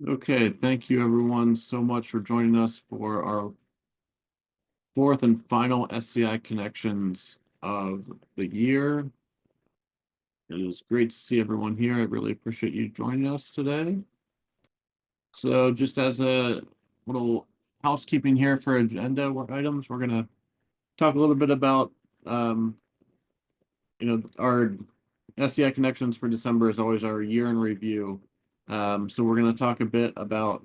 Okay, thank you everyone so much for joining us for our fourth and final SCI connections of the year. It is great to see everyone here. I really appreciate you joining us today. So just as a little housekeeping here for agenda items, we're gonna talk a little bit about our SCI connections for December is always our year in review. So we're going to talk a bit about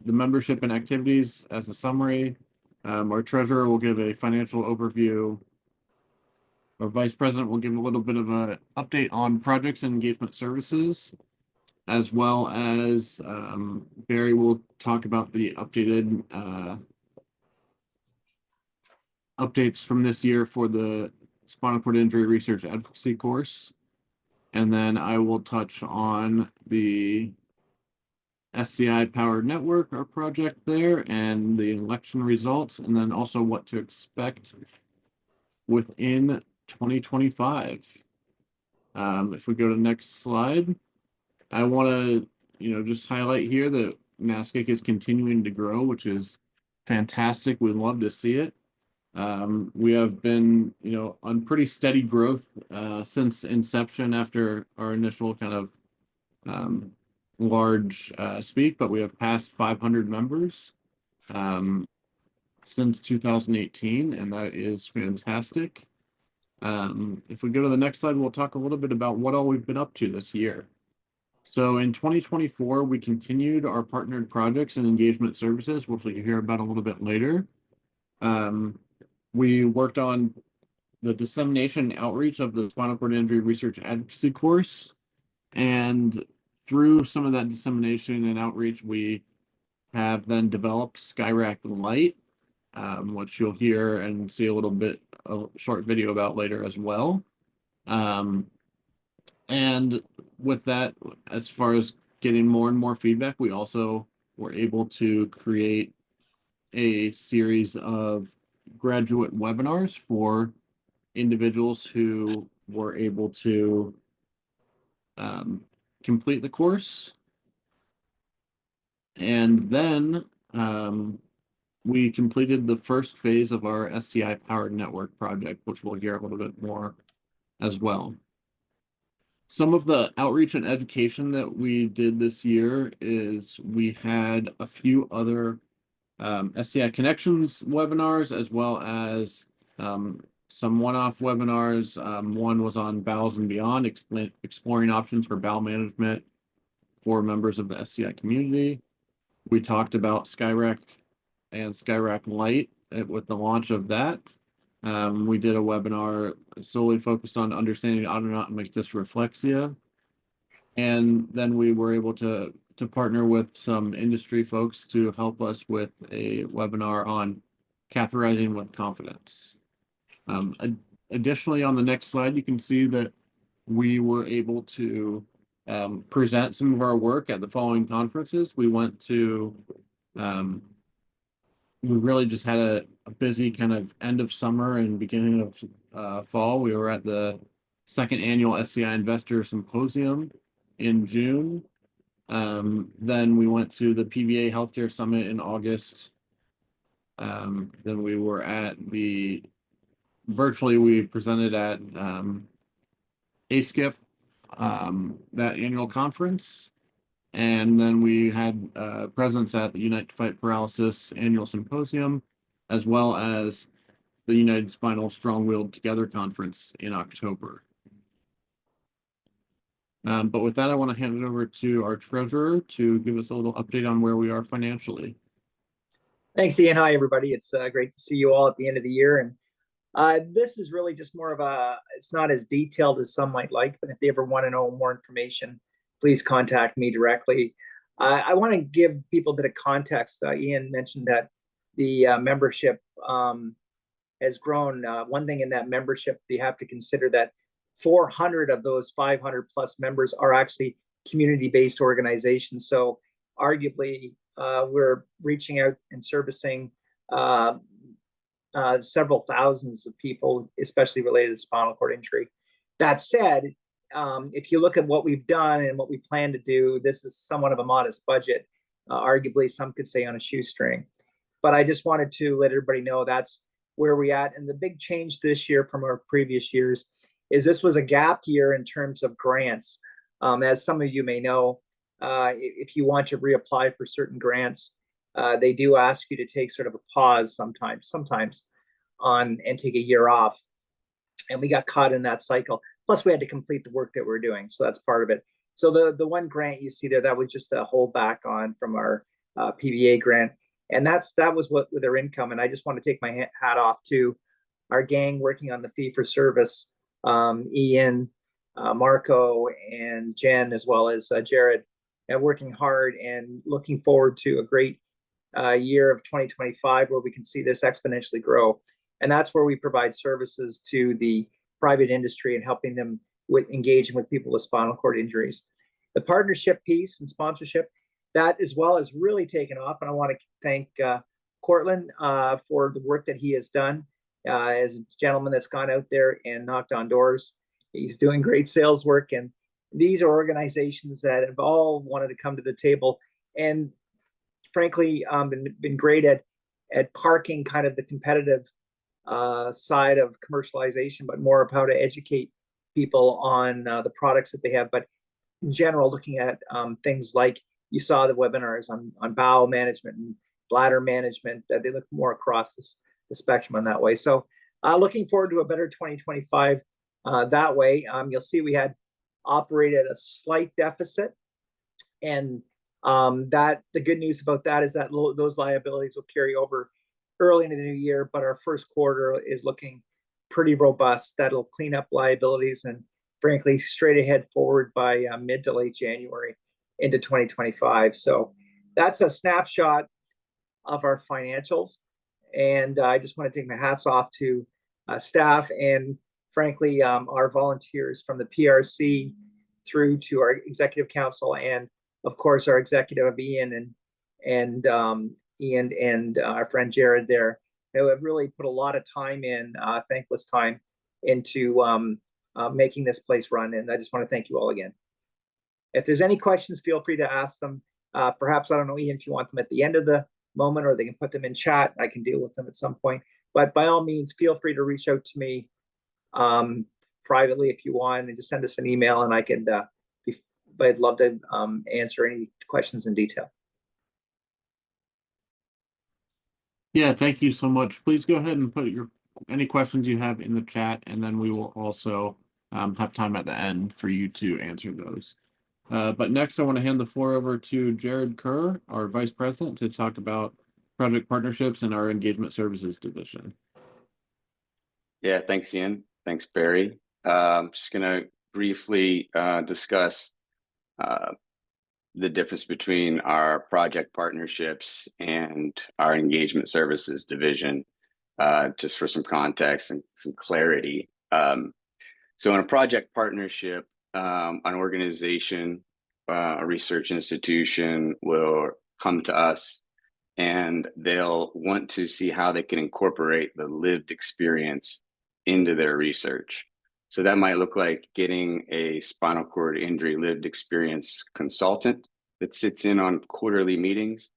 the membership and activities as a summary. Our treasurer will give a financial overview. Our vice president will give a little bit of an update on projects and engagement services, as well as Barry will talk about the updated updates from this year for the spinal cord injury research advocacy course. And then I will touch on the SCI Powered Network, our project there, and the election results, and then also what to expect within 2025. If we go to the next slide, I want to, just highlight here that NASCIC is continuing to grow, which is fantastic. We'd love to see it. We have been, on pretty steady growth since inception after our initial kind of large speak, but we have passed 500 members since 2018, and that is fantastic. If we go to the next slide, we'll talk a little bit about what all we've been up to this year. So in 2024, we continued our partnered projects and engagement services, which you'll hear about a little bit later. We worked on the dissemination and outreach of the spinal cord injury research advocacy course. And through some of that dissemination and outreach, we have then developed SCI Lite, which you'll hear and see a short video about later as well. And with that, as far as getting more and more feedback, we also were able to create a series of graduate webinars for individuals who were able to complete the course. And then we completed the first phase of our SCI Powered Network project, which we'll hear a little bit more as well. Some of the outreach and education that we did this year is we had a few other SCI Connections webinars, as well as some one-off webinars. One was on bowels and beyond, exploring options for bowel management for members of the SCI community. We talked about SCI and SCI Lite with the launch of that. We did a webinar solely focused on understanding autonomic dysreflexia. And then we were able to partner with some industry folks to help us with a webinar on catheterizing with confidence. Additionally, on the next slide, you can see that we were able to present some of our work at the following conferences. We went to, we really just had a busy kind of end of summer and beginning of fall. We were at the second annual SCI Investor Symposium in June. Then we went to the PVA Healthcare Summit in August. Then we were at virtually we presented at ASCIP, that annual conference. And then we had presence at the Unite to Fight Paralysis annual symposium, as well as the United Spinal Strong-Willed Together conference in October. But with that, I want to hand it over to our treasurer to give us a little update on where we are financially. Thanks, Ian. Hi, everybody. It's great to see you all at the end of the year. And this is really just more of it's not as detailed as some might like, but if they ever want to know more information, please contact me directly. I want to give people a bit of context. Ian mentioned that the membership has grown. One thing in that membership, you have to consider that 400 of those 500 plus members are actually community-based organizations. So arguably, we're reaching out and servicing several thousands of people, especially related to spinal cord injury. That said, if you look at what we've done and what we plan to do, this is somewhat of a modest budget. arguably some could say on a shoestring. But I just wanted to let everybody know that's where we're at. And the big change this year from our previous years is this was a gap year in terms of grants. As some of you may know, if you want to reapply for certain grants, they do ask you to take sort of a pause sometimes on and take a year off. And we got caught in that cycle. Plus, we had to complete the work that we're doing, so that's part of it. So the one grant you see there, that was just a holdback on from our PVA grant, and that was what with their income. And I just want to take my hat off to our gang working on the fee for service, Ian, Marco, and Jen, as well as Jared, and working hard and looking forward to a great year of 2025 where we can see this exponentially grow. And that's where we provide services to the private industry and helping them with engaging with people with spinal cord injuries. The partnership piece and sponsorship, that as well has really taken off. And I want to thank Cortland for the work that he has done as a gentleman that's gone out there and knocked on doors. He's doing great sales work. And these are organizations that have all wanted to come to the table and frankly been great at parking kind of the competitive side of commercialization, but more of how to educate people on the products that they have. But in general, looking at things like you saw the webinars on bowel management and bladder management, that they look more across the spectrum in that way. So looking forward to a better 2025 that way. You'll see we had operated a slight deficit, and that the good news about that is that those liabilities will carry over early into the new year, but our first quarter is looking pretty robust. That'll clean up liabilities and frankly straight ahead forward by mid to late January into 2025. So that's a snapshot of our financials. And I just want to take my hats off to staff and frankly our volunteers from the PRC through to our executive council and of course our executive Ian and Ian and our friend Jared there, who have really put a lot of time in, thankless time, into making this place run. And I just want to thank you all again. If there's any questions, feel free to ask them. Perhaps, I don't know, Ian, if you want them at the end of the moment, or they can put them in chat. I can deal with them at some point. But by all means, feel free to reach out to me privately if you want, and just send us an email, and I could. I'd love to answer any questions in detail. Yeah, thank you so much. Please go ahead and put any questions you have in the chat, and then we will also have time at the end for you to answer those. But next, I want to hand the floor over to Jared Kerr, our Vice President, to talk about project partnerships in our engagement services division. Yeah, thanks, Ian. Thanks, Barry. Just going to briefly discuss the difference between our project partnerships and our engagement services division, just for some context and some clarity. So in a project partnership, an organization, a research institution will come to us and they'll want to see how they can incorporate the lived experience into their research. So that might look like getting a spinal cord injury lived experience consultant that sits in on quarterly meetings,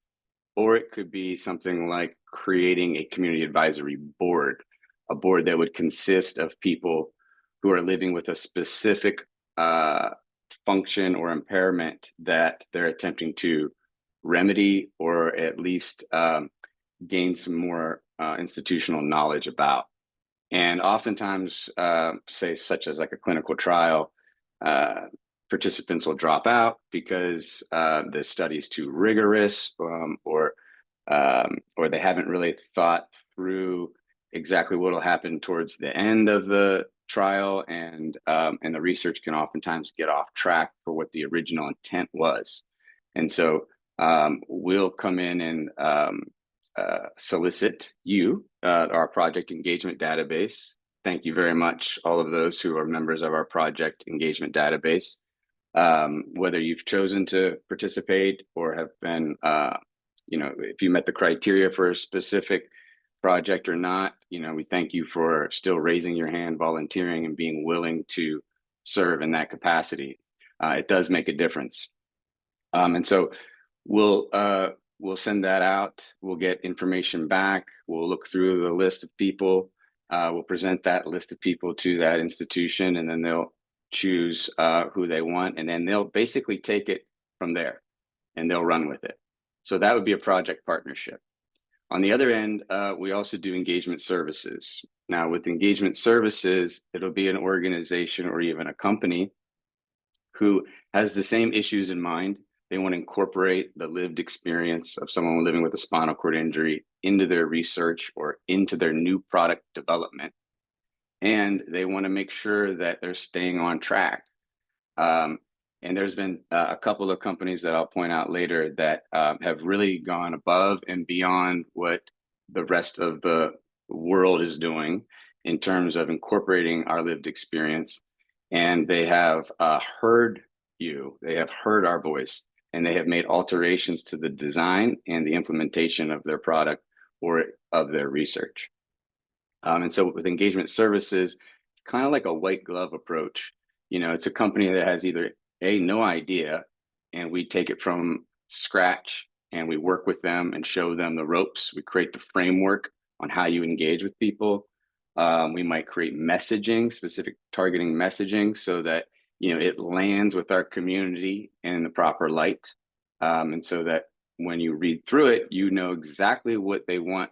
or it could be something like creating a community advisory board, a board that would consist of people who are living with a specific function or impairment that they're attempting to remedy, or at least gain some more institutional knowledge about. And oftentimes, say such as like a clinical trial, participants will drop out because the study is too rigorous, or they haven't really thought through exactly what will happen towards the end of the trial, and the research can oftentimes get off track for what the original intent was. And so we'll come in and solicit you, our project engagement database. Thank you very much, all of those who are members of our project engagement database. Whether you've chosen to participate or have been, if you met the criteria for a specific project or not, we thank you for still raising your hand, volunteering, and being willing to serve in that capacity. It does make a difference. And so We'll send that out. We'll get information back. We'll look through the list of people. We'll present that list of people to that institution, and then they'll choose who they want, and then they'll basically take it from there and they'll run with it. So that would be a project partnership. On the other end, we also do engagement services. Now, with engagement services, it'll be an organization or even a company who has the same issues in mind. They want to incorporate the lived experience of someone living with a spinal cord injury into their research or into their new product development. And they want to make sure that they're staying on track. And there's been a couple of companies that I'll point out later that have really gone above and beyond what the rest of the world is doing in terms of incorporating our lived experience. And they have heard you, they have heard our voice, and they have made alterations to the design and the implementation of their product or of their research. And so with engagement services, it's kind of like a white glove approach. You know, it's a company that has either no idea, and we take it from scratch and we work with them and show them the ropes. We create the framework on how you engage with people. We might create messaging, specific targeting messaging, so that, you know, it lands with our community in the proper light. And so that when you read through it, you know exactly what they want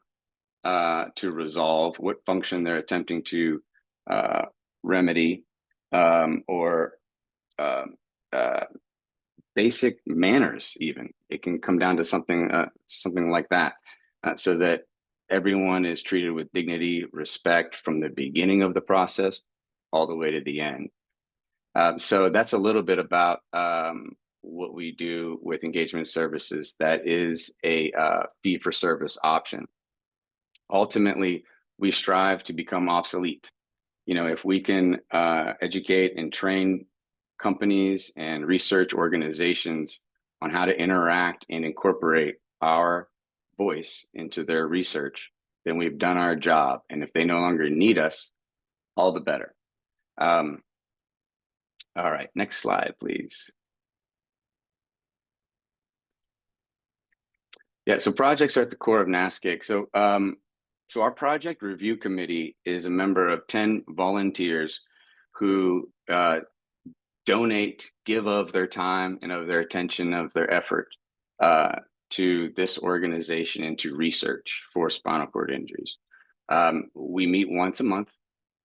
to resolve, what function they're attempting to remedy, or basic manners. Even it can come down to something like that, so that everyone is treated with dignity, respect from the beginning of the process all the way to the end. So that's a little bit about what we do with engagement services. That is a fee-for-service option. Ultimately, we strive to become obsolete. You know, if we can educate and train companies and research organizations on how to interact and incorporate our voice into their research, then we've done our job. And if they no longer need us, all the better. All right, next slide, please. Yeah, so projects are at the core of NASCIC. So our project review committee is a member of 10 volunteers who donate, give of their time and of their attention, of their effort to this organization and to research for spinal cord injuries. We meet once a month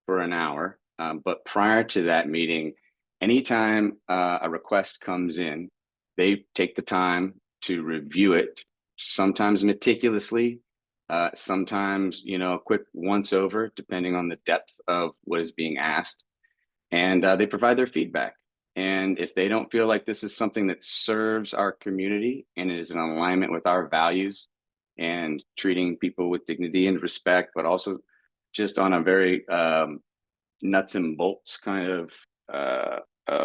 for an hour, but prior to that meeting, anytime a request comes in, they take the time to review it, sometimes meticulously, sometimes, you know, a quick once over, depending on the depth of what is being asked. And they provide their feedback. And if they don't feel like this is something that serves our community and is in alignment with our values and treating people with dignity and respect, but also just on a very nuts and bolts kind of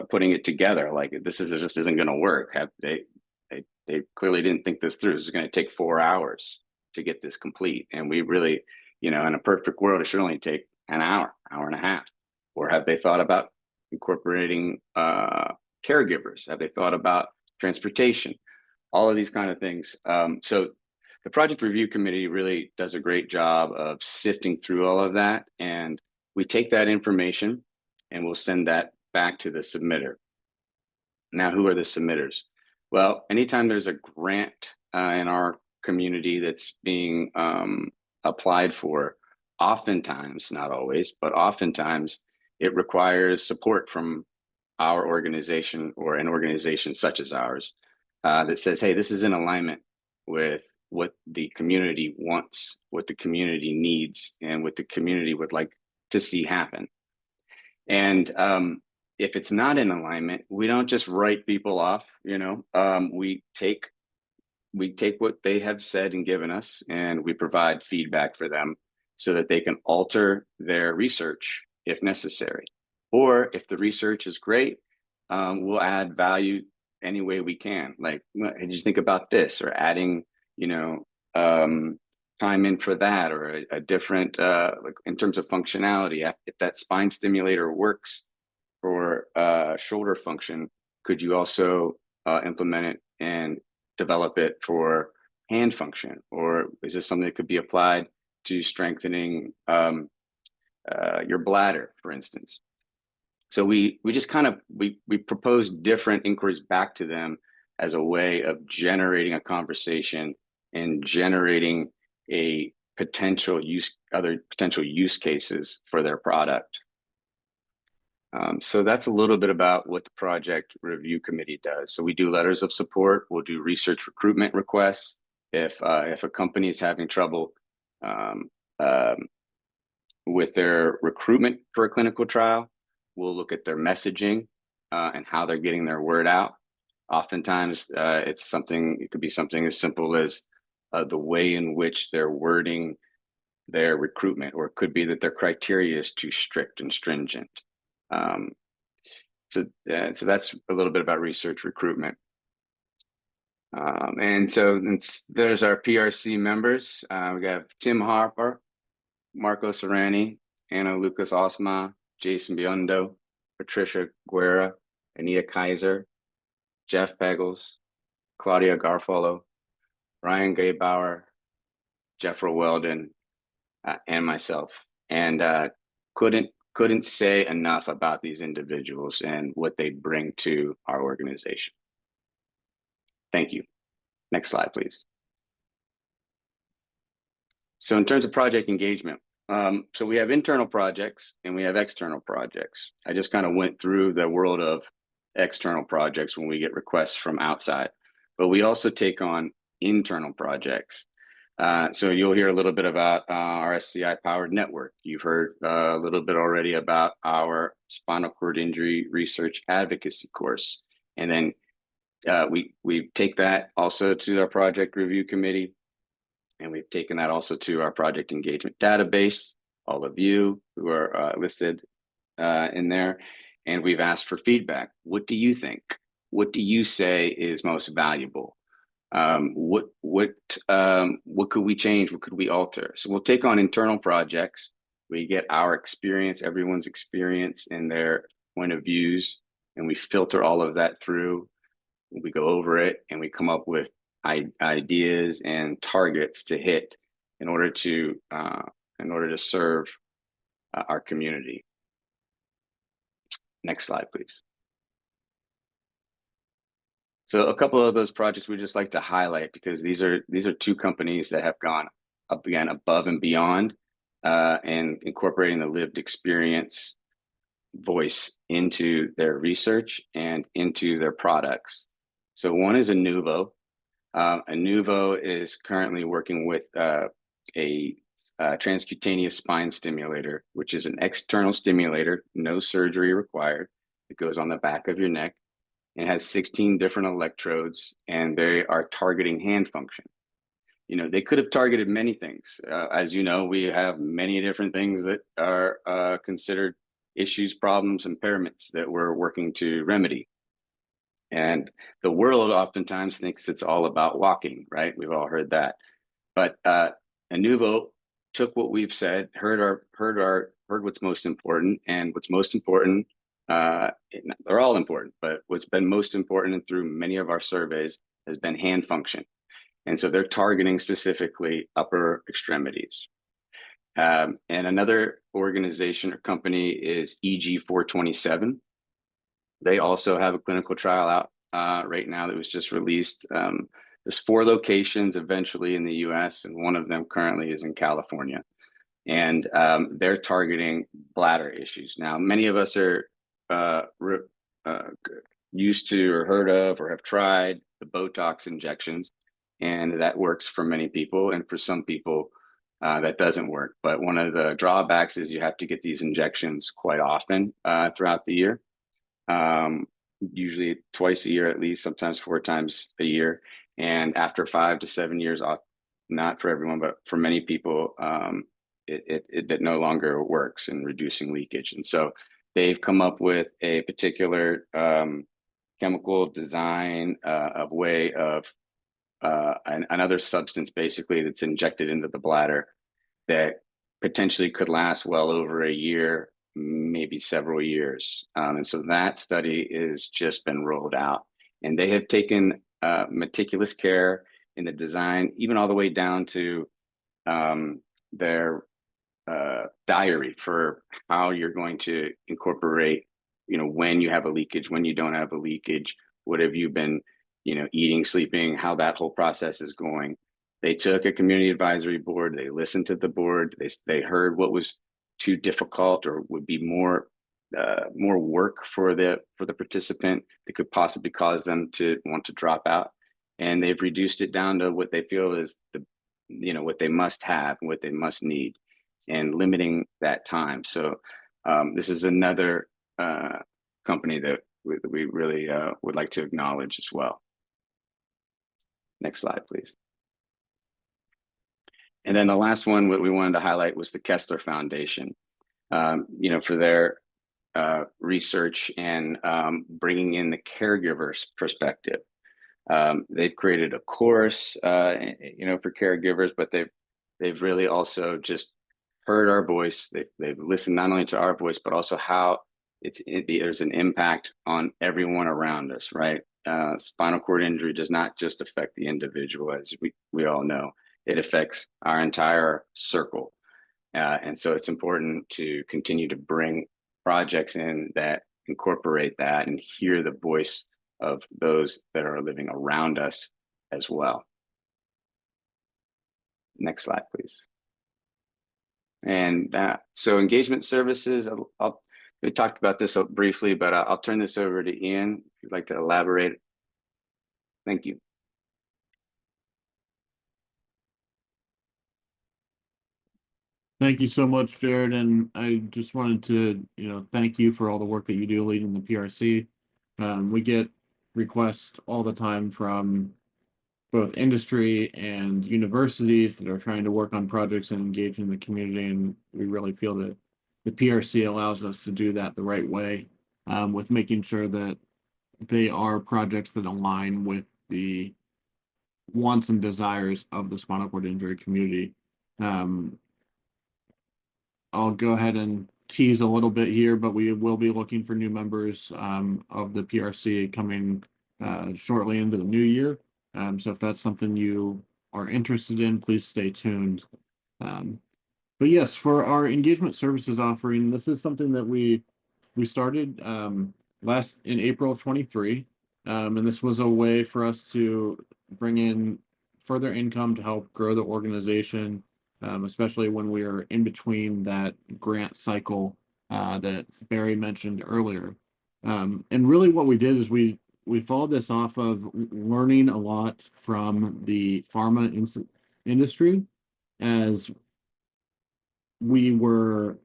putting it together, like this just isn't going to work. They clearly didn't think this through. This is going to take 4 hours to get this complete. And we really, you know, in a perfect world, it should only take an hour, hour and a half. Or have they thought about incorporating caregivers? Have they thought about transportation? All of these kind of things. So the project review committee really does a great job of sifting through all of that. And we take that information and we'll send that back to the submitter. Now, who are the submitters? Well, anytime there's a grant in our community that's being applied for, oftentimes, not always, but oftentimes it requires support from our organization or an organization such as ours that says, hey, this is in alignment with what the community wants, what the community needs, and what the community would like to see happen. And if it's not in alignment, we don't just write people off, you know. We take what they have said and given us, and we provide feedback for them so that they can alter their research if necessary. Or if the research is great, we'll add value any way we can. Like, did you think about this? Or adding, you know, time in for that, or a different, like in terms of functionality. If that spine stimulator works for shoulder function, could you also implement it and develop it for hand function, or is this something that could be applied to strengthening your bladder, for instance? So we just kind of we proposed different inquiries back to them as a way of generating a conversation and generating a other potential use cases for their product. So that's a little bit about what the project review committee does. So we do letters of support. We'll do research recruitment requests. If a company is having trouble with their recruitment for a clinical trial, we'll look at their messaging and how they're getting their word out. Oftentimes, it could be something as simple as the way in which they're wording their recruitment, or it could be that their criteria is too strict and stringent. So that's a little bit about research recruitment. And so there's our PRC members. We have Tim Harper, Marco Serrani, Anna Lucas Osma, Jason Biondo, Patricia Guerra, Anita Kaiser, Jeff Pegels, Claudia Garfolo, Ryan Gaybauer, Jeffrey Weldon, and myself. And couldn't say enough about these individuals and what they bring to our organization. Thank you. Next slide, please. So in terms of project engagement, so we have internal projects and we have external projects. I just kind of went through the world of external projects when we get requests from outside, but we also take on internal projects. So you'll hear a little bit about our SCI powered network. You've heard a little bit already about our spinal cord injury research advocacy course. And then we take that also to our project review committee. And we've taken that also to our project engagement database, all of you who are listed in there. And we've asked for feedback. What do you think? What do you say is most valuable? What could we change? What could we alter? So we'll take on internal projects. We get our experience, everyone's experience and their point of views, and we filter all of that through. We go over it and we come up with ideas and targets to hit in order to serve our community. Next slide, please. So a couple of those projects we just like to highlight because these are two companies that have gone up again above and beyond and incorporating the lived experience voice into their research and into their products. So one is Anuvo. Anuvo is currently working with a transcutaneous spine stimulator, which is an external stimulator, no surgery required. It goes on the back of your neck. It has 16 different electrodes, and they are targeting hand function. You know, they could have targeted many things. As you know, we have many different things that are considered issues, problems, impairments that we're working to remedy. And the world oftentimes thinks it's all about walking, right? We've all heard that. But Anuvo took what we've said, heard what's most important, and what's most important, they're all important, but what's been most important through many of our surveys has been hand function. And so they're targeting specifically upper extremities. And another organization or company is EG427. They also have a clinical trial out right now that was just released. There's 4 locations eventually in the US, and one of them currently is in California. And they're targeting bladder issues. Now, many of us are used to or heard of or have tried the Botox injections, and that works for many people. And for some people, that doesn't work. But one of the drawbacks is you have to get these injections quite often throughout the year. Usually twice a year at least, sometimes 4 times a year. And after 5 to 7 years, not for everyone, but for many people, it no longer works in reducing leakage. And so they've come up with a particular chemical design of way of another substance basically that's injected into the bladder that potentially could last well over a year, maybe several years. And so that study has just been rolled out, and they have taken meticulous care in the design, even all the way down to their diary for how you're going to incorporate, when you have a leakage, when you don't have a leakage, what have you been, eating, sleeping, how that whole process is going. They took a community advisory board, they listened to the board, they heard what was too difficult or would be more work for the participant that could possibly cause them to want to drop out, and they've reduced it down to what they feel is what they must have, what they must need, and limiting that time. So this is another company that we really would like to acknowledge as well. Next slide, please. And then the last one, what we wanted to highlight was the Kessler Foundation, for their research and bringing in the caregiver's perspective. They've created a course, for caregivers, but they've really also just heard our voice. They've listened not only to our voice, but also how there's an impact on everyone around us, right? Spinal cord injury does not just affect the individual, as we all know. It affects our entire circle. And so it's important to continue to bring projects in that incorporate that and hear the voice of those that are living around us as well. Next slide, please. And so engagement services, we talked about this briefly, but I'll turn this over to Ian if you'd like to elaborate. Thank you. Thank you so much, Jared. And I just wanted to, thank you for all the work that you do leading the PRC. We get requests all the time from both industry and universities that are trying to work on projects and engage in the community. And we really feel that the PRC allows us to do that the right way, with making sure that they are projects that align with the wants and desires of the spinal cord injury community. I'll go ahead and tease a little bit here, but we will be looking for new members of the PRC coming shortly into the new year. So if that's something you are interested in, please stay tuned. But yes, for our engagement services offering, this is something that we started in April of 23. And this was a way for us to bring in further income to help grow the organization, especially when we are in between that grant cycle that Barry mentioned earlier. And really what we did is we followed this off of learning a lot from the pharma industry, as we were,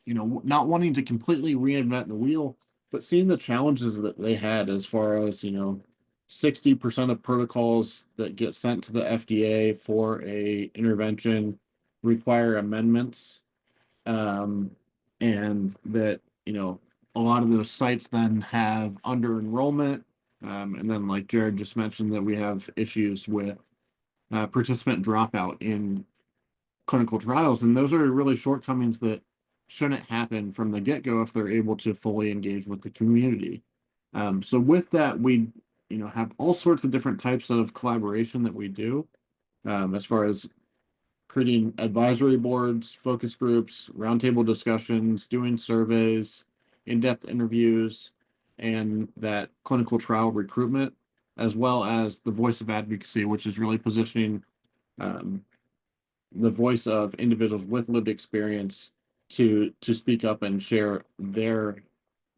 not wanting to completely reinvent the wheel, but seeing the challenges that they had as far as, 60% of protocols that get sent to the FDA for a intervention require amendments. And that, a lot of those sites then have under enrollment. And then like Jared just mentioned, that we have issues with participant dropout in clinical trials. And those are really shortcomings that shouldn't happen from the get-go if they're able to fully engage with the community. So with that, we have all sorts of different types of collaboration that we do, as far as creating advisory boards, focus groups, roundtable discussions, doing surveys, in-depth interviews, and that clinical trial recruitment, as well as the voice of advocacy, which is really positioning the voice of individuals with lived experience to speak up and share their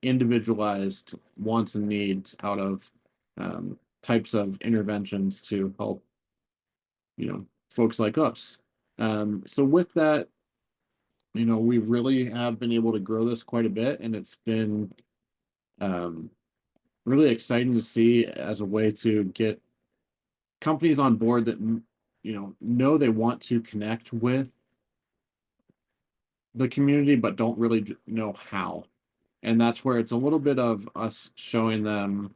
individualized wants and needs out of types of interventions to help folks like us. So with that, we really have been able to grow this quite a bit, and it's been really exciting to see as a way to get companies on board that know they want to connect with the community but don't really know how. And that's where it's a little bit of us showing them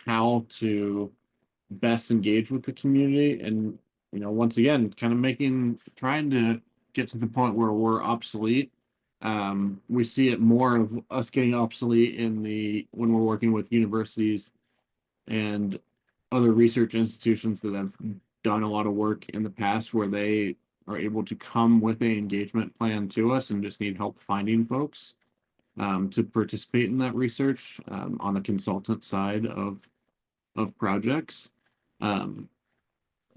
how to best engage with the community, and once again kind of trying to get to the point where we're obsolete We see it more of us getting obsolete when we're working with universities and other research institutions that have done a lot of work in the past where they are able to come with a engagement plan to us and just need help finding folks to participate in that research on the consultant side of projects.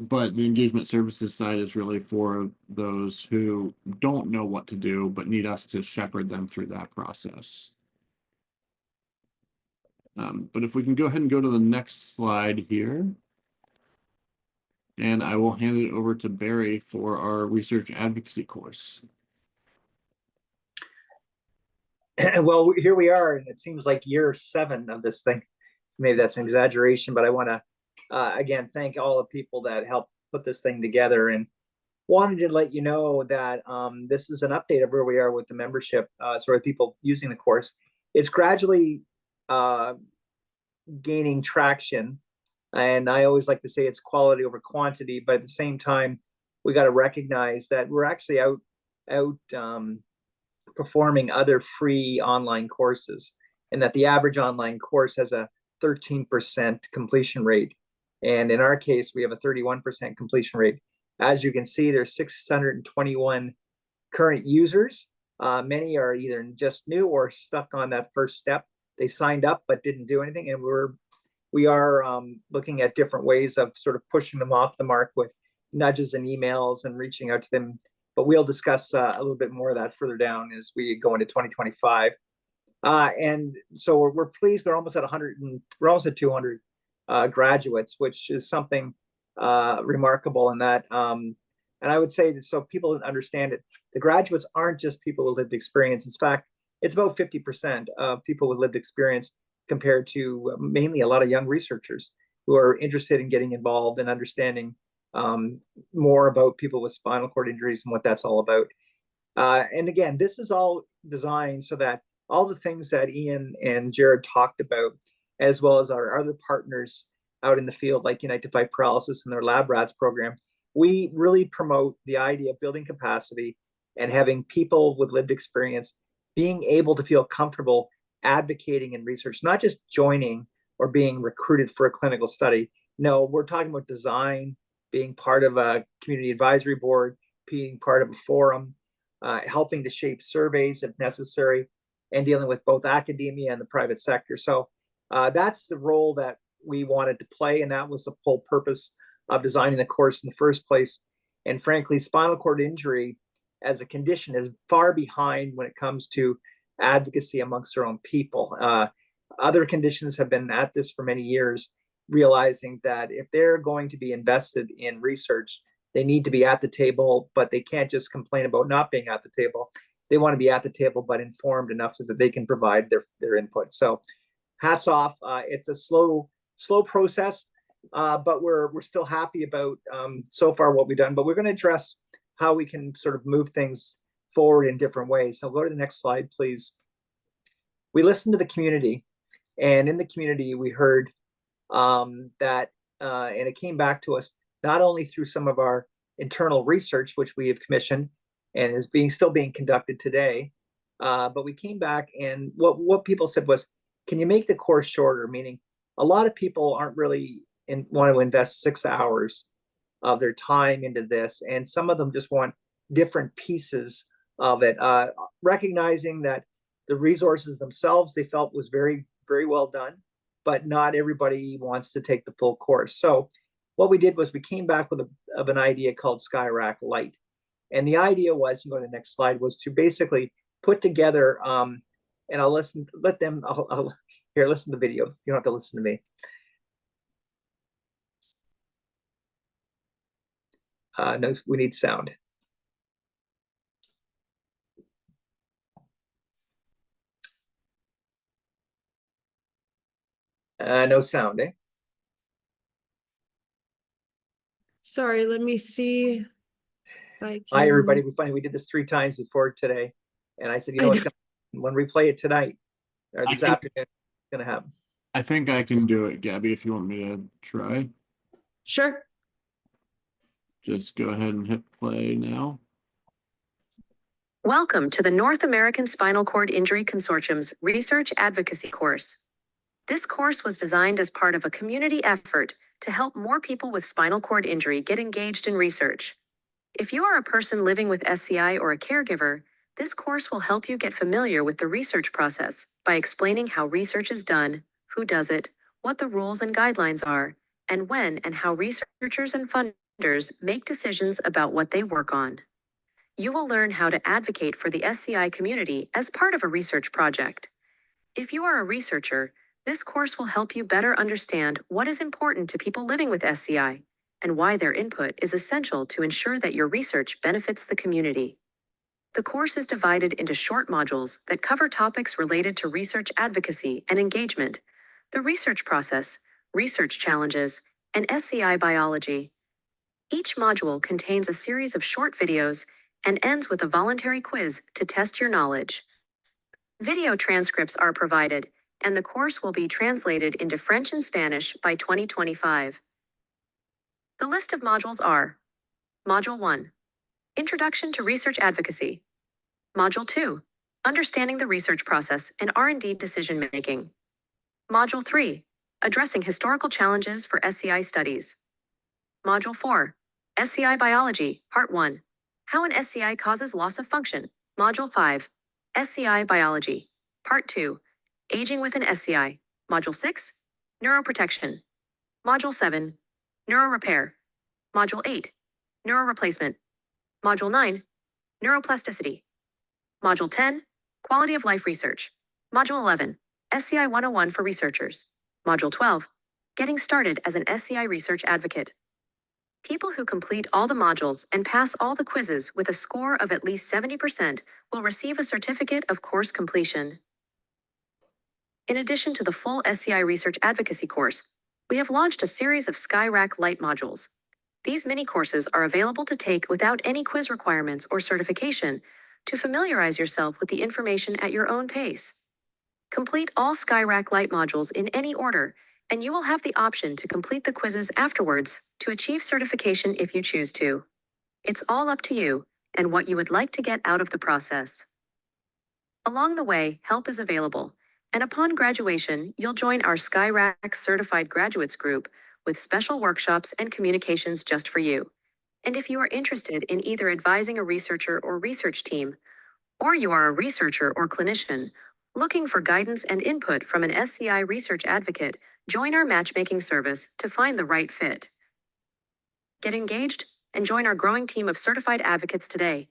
But the engagement services side is really for those who don't know what to do, but need us to shepherd them through that process. But if we can go ahead and go to the next slide here. And I will hand it over to Barry for our research advocacy course. Well, here we are, and it seems like year 7 of this thing. Maybe that's an exaggeration, but I want to again thank all the people that helped put this thing together, and wanted to let you know that this is an update of where we are with the membership, sort of people using the course. It's gradually gaining traction, and I always like to say it's quality over quantity, but at the same time, we got to recognize that we're actually out performing other free online courses, and that the average online course has a 13% completion rate. And in our case, we have a 31% completion rate. As you can see, there's 621 current users. Many are either just new or stuck on that first step. They signed up but didn't do anything, and we are looking at different ways of sort of pushing them off the mark with nudges and emails and reaching out to them. But we'll discuss a little bit more of that further down as we go into 2025. And so we're pleased. We're almost at 100, and we're almost at 200 graduates, which is something remarkable in that. And I would say that so people understand it, the graduates aren't just people with lived experience. In fact, it's about 50% of people with lived experience compared to mainly a lot of young researchers who are interested in getting involved and understanding more about people with spinal cord injuries and what that's all about. And again, this is all designed so that all the things that Ian and Jared talked about, as well as our other partners out in the field, like Unite to Fight Paralysis and their Lab Rats program, we really promote the idea of building capacity and having people with lived experience being able to feel comfortable advocating in research, not just joining or being recruited for a clinical study. No, we're talking about design, being part of a community advisory board, being part of a forum, helping to shape surveys if necessary, and dealing with both academia and the private sector. So that's the role that we wanted to play, and that was the whole purpose of designing the course in the first place. And frankly, spinal cord injury as a condition is far behind when it comes to advocacy amongst their own people. Other conditions have been at this for many years, realizing that if they're going to be invested in research, they need to be at the table, but they can't just complain about not being at the table. They want to be at the table, but informed enough so that they can provide their input. So hats off. It's a slow process, but we're still happy about so far what we've done, but we're going to address how we can sort of move things forward in different ways. So go to the next slide, please. We listened to the community, and in the community, we heard that, and it came back to us not only through some of our internal research, which we have commissioned and is still being conducted today, but we came back, and what people said was, can you make the course shorter? Meaning, a lot of people aren't really want to invest 6 hours of their time into this, and some of them just want different pieces of it, recognizing that the resources themselves they felt was very, very well done, but not everybody wants to take the full course. So what we did was we came back with an idea called SkyRack Lite. And the idea was, you go to the next slide, was to basically put together, and I'll listen, here, listen to the video. You don't have to listen to me. No, we need sound. No sound, eh? Sorry, let me see if I can. Hi, everybody. We did this 3 times before today. And I said, you know, when we play it tonight, or this afternoon, it's going to happen. I think I can do it, Gabby, if you want me to try. Sure. Just go ahead and hit play now. Welcome to the North American Spinal Cord Injury Consortium's Research Advocacy course. This course was designed as part of a community effort to help more people with spinal cord injury get engaged in research. If you are a person living with SCI or a caregiver, this course will help you get familiar with the research process by explaining how research is done, who does it, what the rules and guidelines are, and when and how researchers and funders make decisions about what they work on. You will learn how to advocate for the SCI community as part of a research project. If you are a researcher, this course will help you better understand what is important to people living with SCI and why their input is essential to ensure that your research benefits the community. The course is divided into short modules that cover topics related to research advocacy and engagement, the research process, research challenges, and SCI biology. Each module contains a series of short videos and ends with a voluntary quiz to test your knowledge. Video transcripts are provided, and the course will be translated into French and Spanish by 2025. The list of modules are: Module 1, Introduction to Research Advocacy. Module 2, Understanding the Research Process and R&D Decision Making. Module 3, Addressing Historical Challenges for SCI Studies. Module 4, SCI Biology, Part 1, How an SCI Causes Loss of Function. Module 5, SCI Biology, Part 2, Aging with an SCI. Module 6, Neuroprotection. Module 7, Neurorepair. Module 8, Neuroreplacement. Module 9, Neuroplasticity. Module 10, Quality of Life Research. Module 11, SCI 101 for researchers. Module 12, Getting Started as an SCI Research Advocate. People who complete all the modules and pass all the quizzes with a score of at least 70% will receive a certificate of course completion. In addition to the full SCI Research Advocacy course, we have launched a series of SCI-RAC Lite modules. These mini courses are available to take without any quiz requirements or certification to familiarize yourself with the information at your own pace. Complete all SCI-RAC Lite modules in any order, and you will have the option to complete the quizzes afterwards to achieve certification if you choose to. It's all up to you and what you would like to get out of the process. Along the way, help is available, and upon graduation, you'll join our SCI-RAC Certified Graduates Group with special workshops and communications just for you. And if you are interested in either advising a researcher or research team, or you are a researcher or clinician looking for guidance and input from an SCI research advocate, join our matchmaking service to find the right fit. Get engaged and join our growing team of certified advocates today.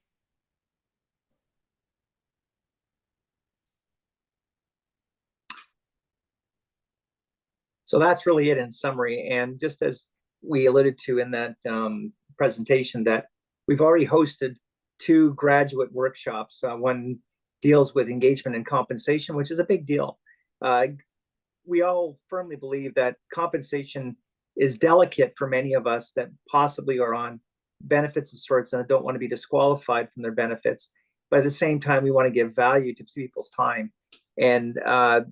So that's really it in summary. And just as we alluded to in that presentation, that we've already hosted 2 graduate workshops. One deals with engagement and compensation, which is a big deal. We all firmly believe that compensation is delicate for many of us that possibly are on benefits of sorts and don't want to be disqualified from their benefits. But at the same time, we want to give value to people's time. And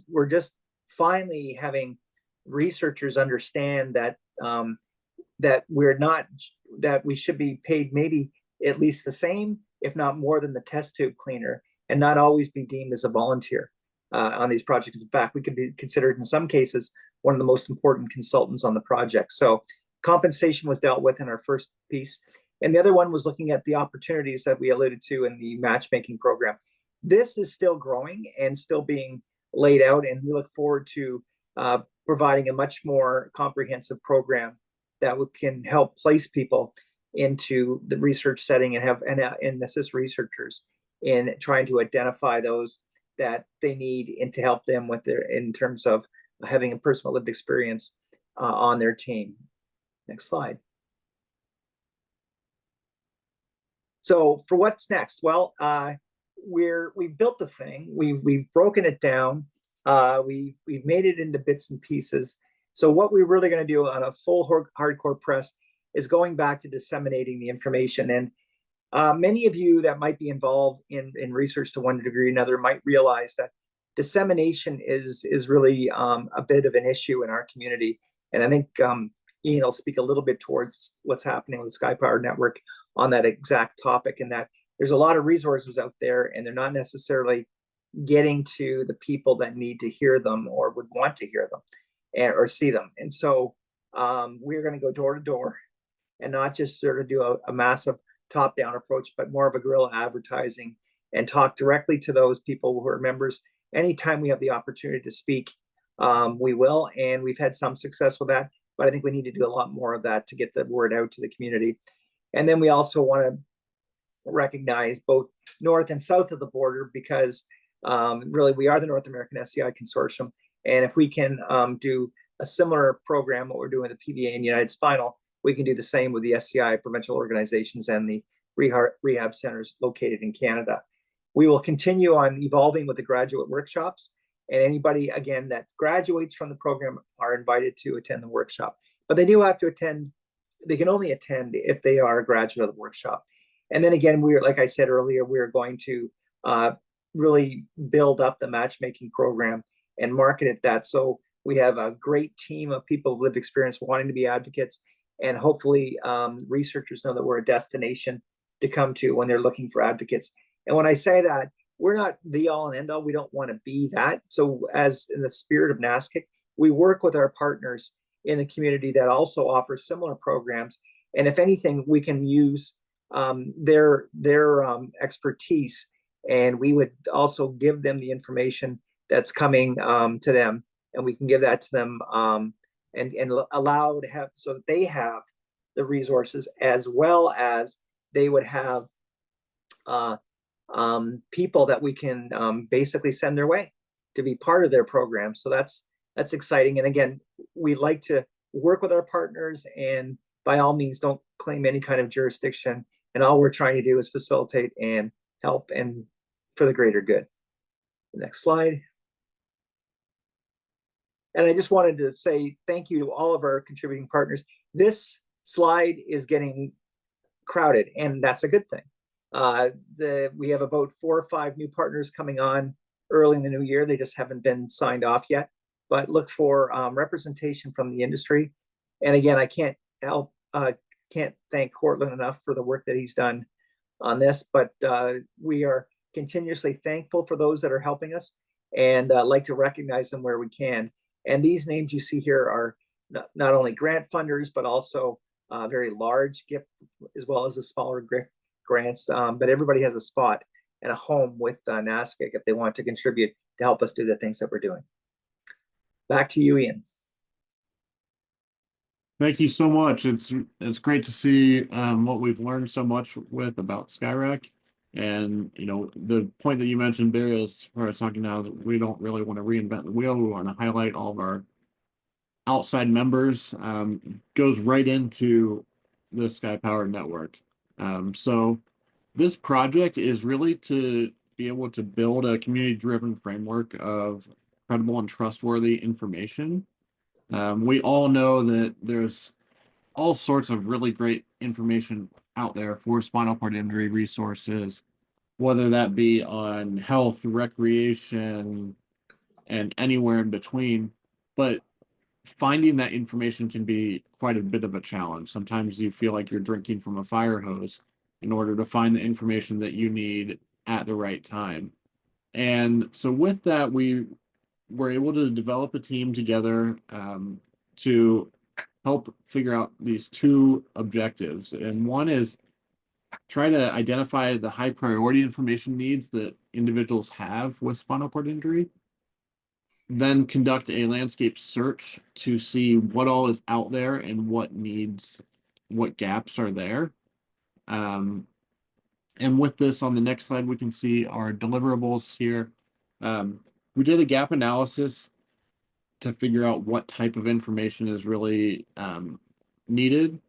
we're just finally having researchers understand that that we should be paid maybe at least the same, if not more than the test tube cleaner, and not always be deemed as a volunteer on these projects. In fact, we could be considered in some cases one of the most important consultants on the project. So compensation was dealt with in our first piece. And the other one was looking at the opportunities that we alluded to in the matchmaking program. This is still growing and still being laid out, and we look forward to providing a much more comprehensive program that can help place people into the research setting and assist researchers in trying to identify those that they need and to help them with in terms of having a personal lived experience on their team. Next slide. So for what's next? Well, we've built the thing. We've broken it down. We've made it into bits and pieces. So what we're really going to do on a full hardcore press is going back to disseminating the information. And many of you that might be involved in research to one degree or another might realize that dissemination is really a bit of an issue in our community. And I think Ian will speak a little bit towards what's happening with the SCI Power Network on that exact topic, and that there's a lot of resources out there, and they're not necessarily getting to the people that need to hear them or would want to hear them or see them. And so we're going to go door to door and not just sort of do a massive top-down approach, but more of a guerrilla advertising and talk directly to those people who are members. Anytime we have the opportunity to speak, we will, and we've had some success with that, but I think we need to do a lot more of that to get the word out to the community. And then we also want to recognize both north and south of the border, because really we are the North American SCI Consortium. And if we can do a similar program, what we're doing with the PVA and United Spinal, we can do the same with the SCI provincial organizations and the rehab centers located in Canada. We will continue on evolving with the graduate workshops, and anybody, again, that graduates from the program are invited to attend the workshop. But they do have to attend, they can only attend if they are a graduate of the workshop. And then again, we're, like I said earlier, we're going to really build up the matchmaking program and market it that. So we have a great team of people with lived experience wanting to be advocates, and hopefully researchers know that we're a destination to come to when they're looking for advocates. And when I say that, we're not the all and end all. We don't want to be that. So as in the spirit of NASCIC, we work with our partners in the community that also offer similar programs. And if anything, we can use their expertise, and we would also give them the information that's coming to them, and we can give that to them and allow to have, so that they have the resources, as well as they would have people that we can basically send their way to be part of their program. So that's exciting. And again, we like to work with our partners, and by all means, don't claim any kind of jurisdiction. And all we're trying to do is facilitate and help, and for the greater good. The next slide. And I just wanted to say thank you to all of our contributing partners. This slide is getting crowded, and that's a good thing. We have about 4 or 5 new partners coming on early in the new year. They just haven't been signed off yet, but look for representation from the industry. And again, I can't thank Cortland enough for the work that he's done on this, but we are continuously thankful for those that are helping us, and like to recognize them where we can. And these names you see here are not only grant funders, but also very large gift, as well as the smaller grants. But everybody has a spot and a home with NASCIC if they want to contribute to help us do the things that we're doing. Back to you, Ian. Thank you so much. It's great to see what we've learned so much with about Skyrack. And the point that you mentioned, Barry, as far as talking now, is we don't really want to reinvent the wheel. We want to highlight all of our outside members. Goes right into the Sky Power Network. So this project is really to be able to build a community-driven framework of credible and trustworthy information. We all know that there's all sorts of really great information out there for spinal cord injury resources, whether that be on health, recreation, and anywhere in between. But finding that information can be quite a bit of a challenge. Sometimes you feel like you're drinking from a fire hose in order to find the information that you need at the right time. And so with that, we were able to develop a team together to help figure out these 2 objectives. And one is try to identify the high priority information needs that individuals have with spinal cord injury, then conduct a landscape search to see what all is out there and what gaps are there. And with this, on the next slide, we can see our deliverables here. We did a gap analysis to figure out what type of information is really needed.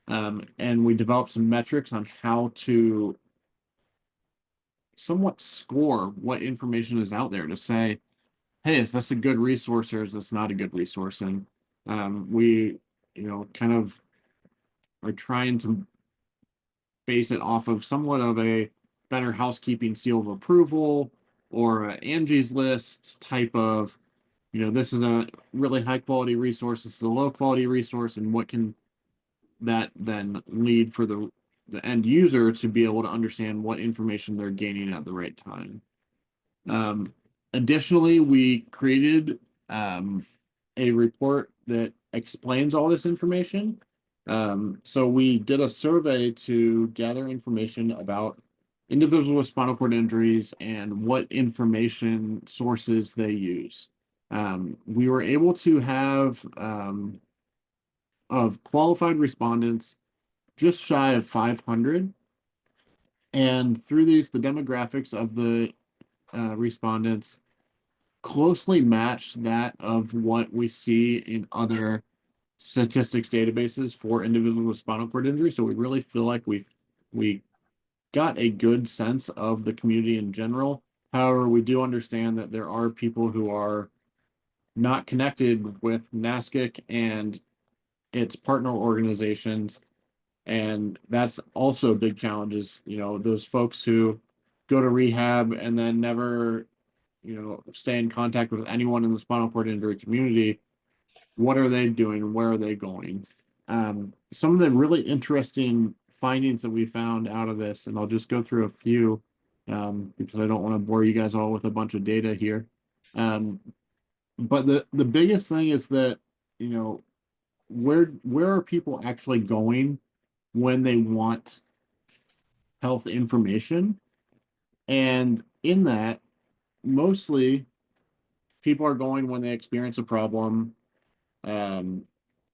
And we developed some metrics on how to somewhat score what information is out there to say, hey, is this a good resource or is this not a good resource? And we, kind of are trying to base it off of somewhat of a Better Housekeeping seal of approval, or Angie's List type of, this is a really high quality resource, this is a low quality resource, and what can that then lead for the the end user to be able to understand what information they're gaining at the right time. Additionally, we created a report that explains all this information. So we did a survey to gather information about individuals with spinal cord injuries and what information sources they use. We were able to have of qualified respondents just shy of 500. And through these, the demographics of the respondents closely match that of what we see in other statistics databases for individuals with spinal cord injury. So we really feel like we got a good sense of the community in general. However, we do understand that there are people who are not connected with NASCIC and its partner organizations. And that's also big challenges, those folks who go to rehab and then never, stay in contact with anyone in the spinal cord injury community. What are they doing? Where are they going? Some of the really interesting findings that we found out of this, and I'll just go through a few because I don't want to bore you guys all with a bunch of data here. But the biggest thing is that, where are people actually going when they want health information? And in that, mostly people are going when they experience a problem, a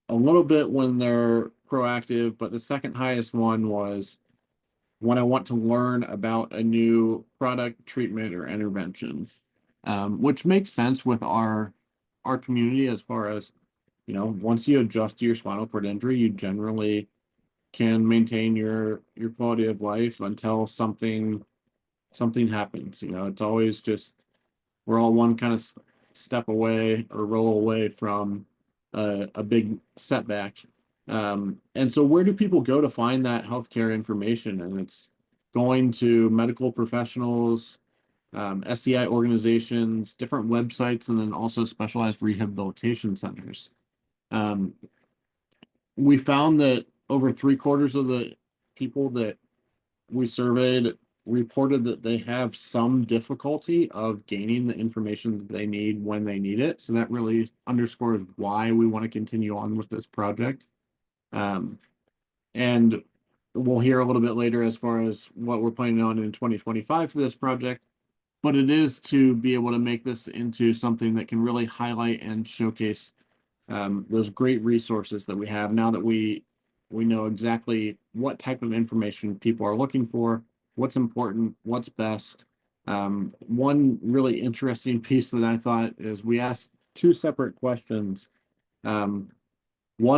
little bit when they're proactive, but the second highest one was when I want to learn about a new product, treatment, or intervention, which makes sense with our community as far as, once you adjust to your spinal cord injury, you generally can maintain your quality of life until something happens. It's always just we're all one kind of step away or roll away from a big setback. And so where do people go to find that healthcare information? And it's going to medical professionals, SCI organizations, different websites, and then also specialized rehabilitation centers. We found that over 3/4 of the people that we surveyed reported that they have some difficulty of gaining the information that they need when they need it. So that really underscores why we want to continue on with this project. And we'll hear a little bit later as far as what we're planning on in 2025 for this project. But it is to be able to make this into something that can really highlight and showcase those great resources that we have now that we know exactly what type of information people are looking for, what's important, what's best. One really interesting piece that I thought is we asked 2 separate questions. One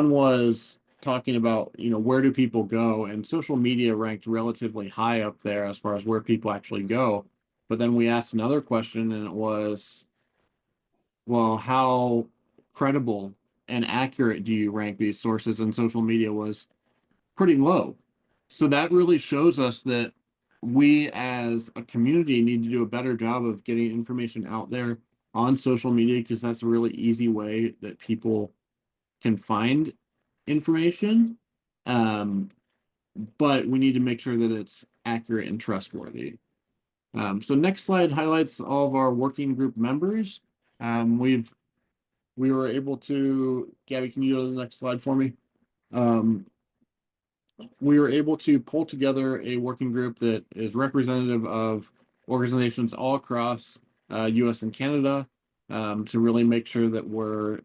was talking about, where do people go? And social media ranked relatively high up there as far as where people actually go. But then we asked another question and it was, well, how credible and accurate do you rank these sources? And social media was pretty low. So that really shows us that we as a community need to do a better job of getting information out there on social media, because that's a really easy way that people can find information. But we need to make sure that it's accurate and trustworthy. So next slide highlights all of our working group members. We were able to, Gabby, can you go to the next slide for me? We were able to pull together a working group that is representative of organizations all across US and Canada, to really make sure that we're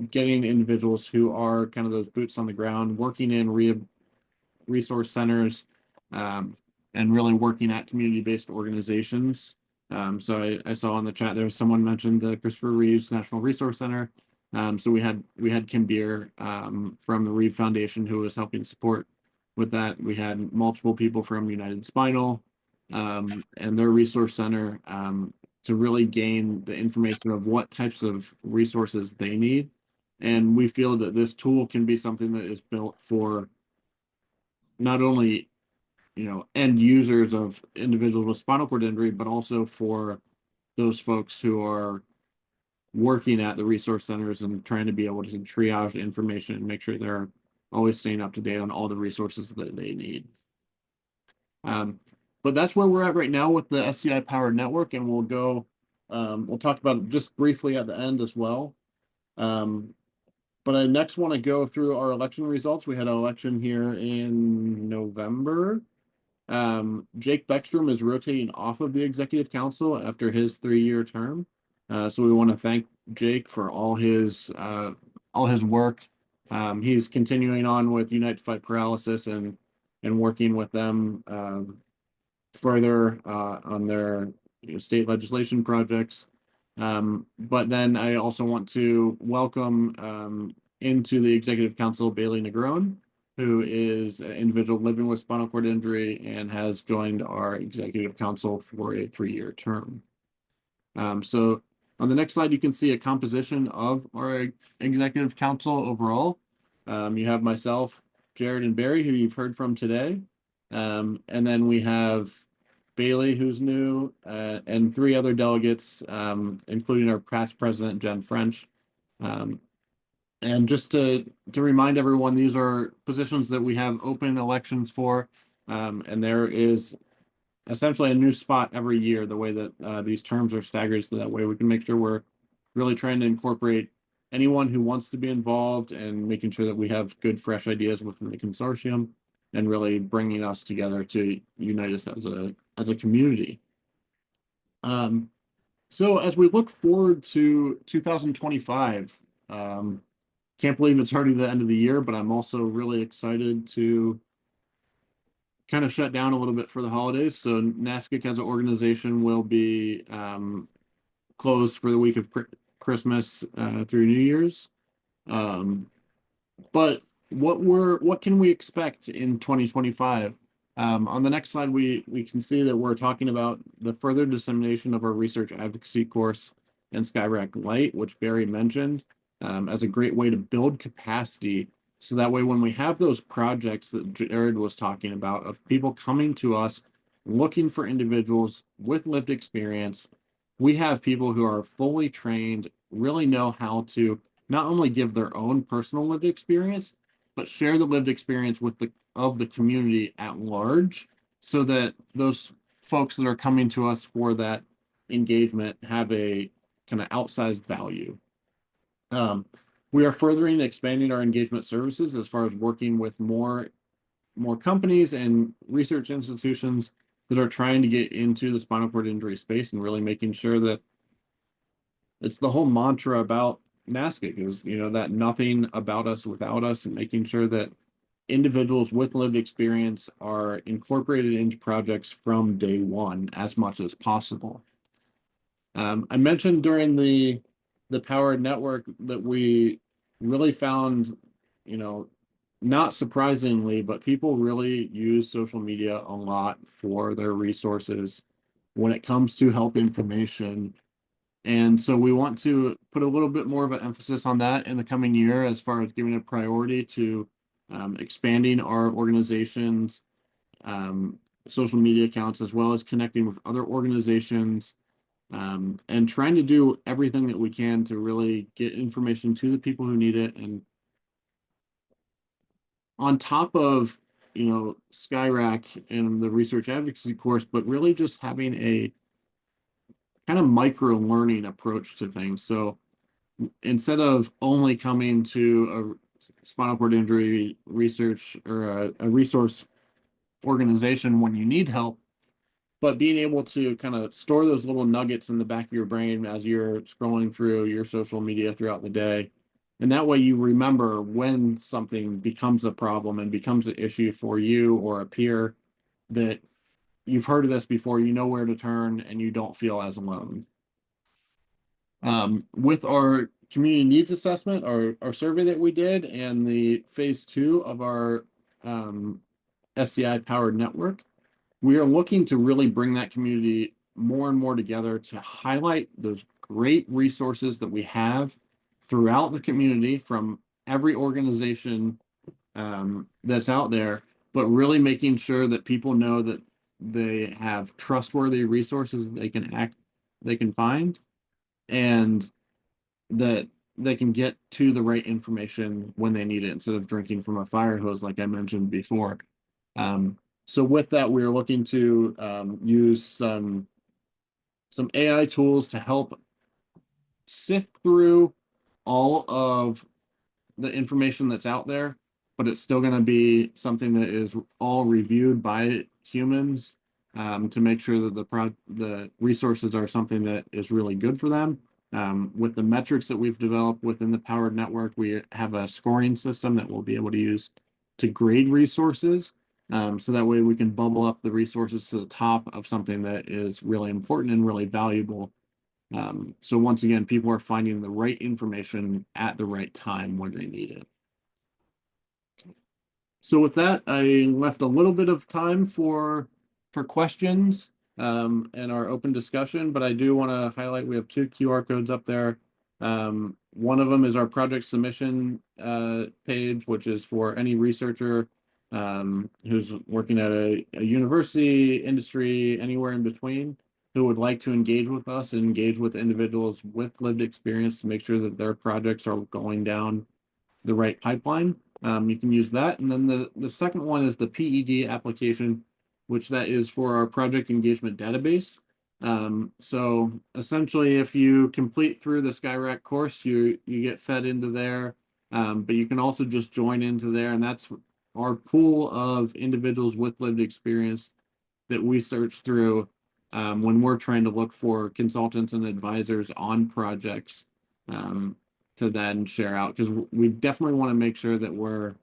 getting individuals who are kind of those boots on the ground, working in resource centers, and really working at community-based organizations. So I saw in the chat there someone mentioned the Christopher Reeves National Resource Center. So we had Kim Beer from the Reeve Foundation who was helping support with that. We had multiple people from United Spinal and their resource center to really gain the information of what types of resources they need. And we feel that this tool can be something that is built for not only end users of individuals with spinal cord injury, but also for those folks who are working at the resource centers and trying to be able to triage information and make sure they're always staying up to date on all the resources that they need. But that's where we're at right now with the SCI powered network, and we'll talk about it just briefly at the end as well. But I next want to go through our election results. We had an election here in November. Jake Beckstrom is rotating off of the executive council after his 3-year term. So we want to thank Jake for all his work. He's continuing on with Unite to Fight Paralysis and working with them further on their state legislation projects. But then I also want to welcome into the executive council Bailey Negron, who is an individual living with spinal cord injury and has joined our executive council for a 3-year term. So on the next slide, you can see a composition of our executive council overall. You have myself, Jared, and Barry, who you've heard from today. And then we have Bailey, who's new, and 3 other delegates, including our past president, Jen French. And just to remind everyone, these are positions that we have open elections for, and there is essentially a new spot every year, the way that these terms are staggered, so that way we can make sure we're really trying to incorporate anyone who wants to be involved and making sure that we have good, fresh ideas within the consortium and really bringing us together to unite us as a community. So as we look forward to 2025, can't believe it's already the end of the year, but I'm also really excited to kind of shut down a little bit for the holidays. So NASCIC as an organization will be closed for the week of Christmas through New Year's. But what can we expect in 2025? On the next slide, we can see that we're talking about the further dissemination of our research advocacy course and SCIRAC Lite, which Barry mentioned, as a great way to build capacity. So that way, when we have those projects that Jared was talking about of people coming to us, looking for individuals with lived experience, we have people who are fully trained, really know how to not only give their own personal lived experience, but share the lived experience with the community at large, so that those folks that are coming to us for that engagement have a kind of outsized value. We are furthering and expanding our engagement services as far as working with more companies and research institutions that are trying to get into the spinal cord injury space, and really making sure that it's the whole mantra about NASCIC is, that nothing about us without us, and making sure that individuals with lived experience are incorporated into projects from day one as much as possible. I mentioned during the powered network that we really found, not surprisingly, but people really use social media a lot for their resources when it comes to health information. And so we want to put a little bit more of an emphasis on that in the coming year, as far as giving a priority to expanding our organization's social media accounts, as well as connecting with other organizations, and trying to do everything that we can to really get information to the people who need it. And on top of, SCIRAC and the research advocacy course, but really just having a kind of micro learning approach to things. So instead of only coming to a spinal cord injury research or a resource organization when you need help, but being able to kind of store those little nuggets in the back of your brain as you're scrolling through your social media throughout the day. And that way you remember when something becomes a problem and becomes an issue for you or a peer, that you've heard of this before, you know where to turn, and you don't feel as alone. With our community needs assessment, our survey that we did, and the phase 2 of our SCI powered network, we are looking to really bring that community more and more together to highlight those great resources that we have throughout the community from every organization that's out there, but really making sure that people know that they have trustworthy resources that they can find, and that they can get to the right information when they need it instead of drinking from a fire hose, like I mentioned before. So with that, we're looking to use some AI tools to help sift through all of the information that's out there, but it's still going to be something that is all reviewed by humans to make sure that the resources are something that is really good for them. With the metrics that we've developed within the Powered Network, we have a scoring system that we'll be able to use to grade resources. So that way we can bubble up the resources to the top of something that is really important and really valuable. So once again, people are finding the right information at the right time when they need it. So with that, I left a little bit of time for questions and our open discussion, but I do want to highlight we have 2 QR codes up there. One of them is our project submission page, which is for any researcher who's working at a university, industry, anywhere in between, who would like to engage with us and engage with individuals with lived experience to make sure that their projects are going down the right pipeline. You can use that. And then the second one is the PED application, which that is for our project engagement database. So essentially, if you complete through the SCI course, you get fed into there. But you can also just join into there, and that's our pool of individuals with lived experience that we search through when we're trying to look for consultants and advisors on projects to then share out, because we definitely want to make sure that we're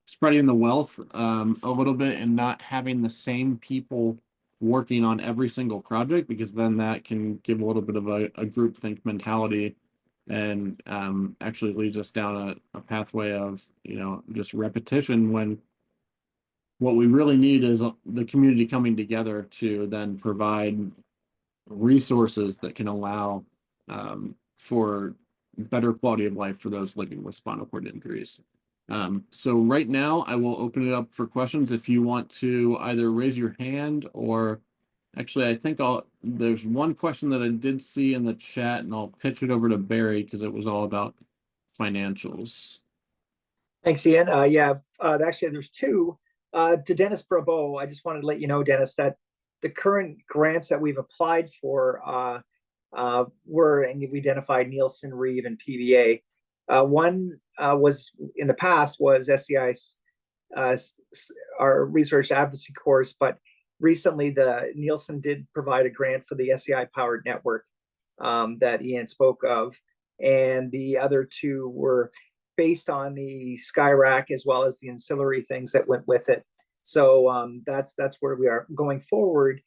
spreading the wealth a little bit and not having the same people working on every single project, because then that can give a little bit of a groupthink mentality and actually leads us down a pathway of, you know, just repetition, when what we really need is the community coming together to then provide resources that can allow for better quality of life for those living with spinal cord injuries. So right now I will open it up for questions. If you want to either raise your hand, or actually I think there's one question that I did see in the chat, and I'll pitch it over to Barry because it was all about financials. Thanks, Ian. Actually, there's 2. To Dennis Brabo, I just wanted to let you know, Dennis, that the current grants that we've applied for were, and we identified Nielsen, Reeve, and PVA. One was in the past was SCI's our research advocacy course, but recently the Nielsen did provide a grant for the SCI Powered Network that Ian spoke of, and the other 2 were based on the SCI as well as the ancillary things that went with it. So that's where we are going forward.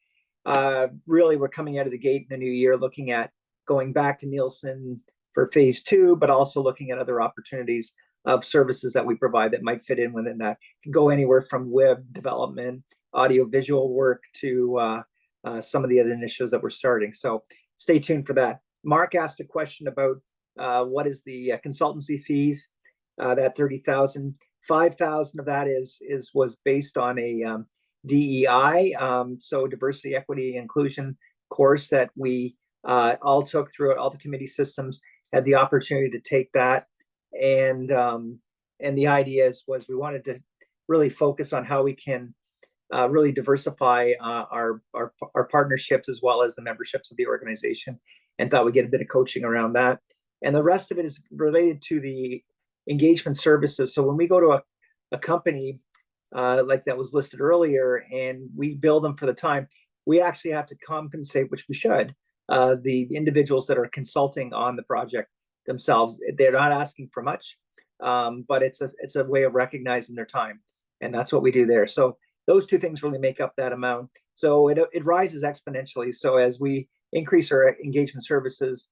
Really, we're coming out of the gate in the new year looking at going back to Nielsen for phase 2, but also looking at other opportunities of services that we provide that might fit in within that. It can go anywhere from web development, audio visual work, to some of the other initiatives that we're starting. So stay tuned for that. Mark asked a question about what is the consultancy fees. That 30,000, 5,000 of that was based on a DEI, so diversity, equity, inclusion course that we all took throughout all the committee systems. Had the opportunity to take that, and the idea was we wanted to really focus on how we can really diversify our partnerships as well as the memberships of the organization, and thought we'd get a bit of coaching around that. And the rest of it is related to the engagement services. So when we go to a company like that was listed earlier, and we bill them for the time, we actually have to compensate, which we should, the individuals that are consulting on the project themselves. They're not asking for much, but it's a way of recognizing their time, and that's what we do there. So those 2 things really make up that amount. So it rises exponentially. So as we increase our engagement services,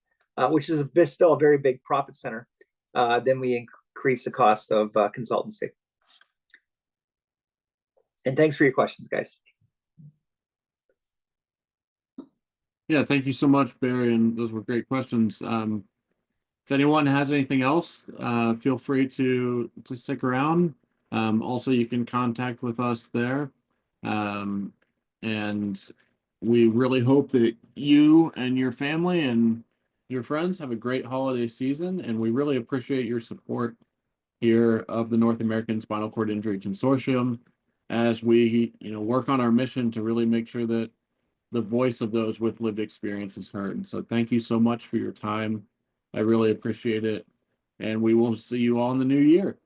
which is still a very big profit center, then we increase the cost of consultancy. And thanks for your questions, guys. Yeah, thank you so much, Barry, and those were great questions. If anyone has anything else, feel free to stick around. Also, you can contact with us there. And we really hope that you and your family and your friends. Have a great holiday season, and we really appreciate your support here of the North American Spinal Cord Injury Consortium as we, work on our mission to really make sure that the voice of those with lived experience is heard. So thank you so much for your time. I really appreciate it. And we will see you all in the new year.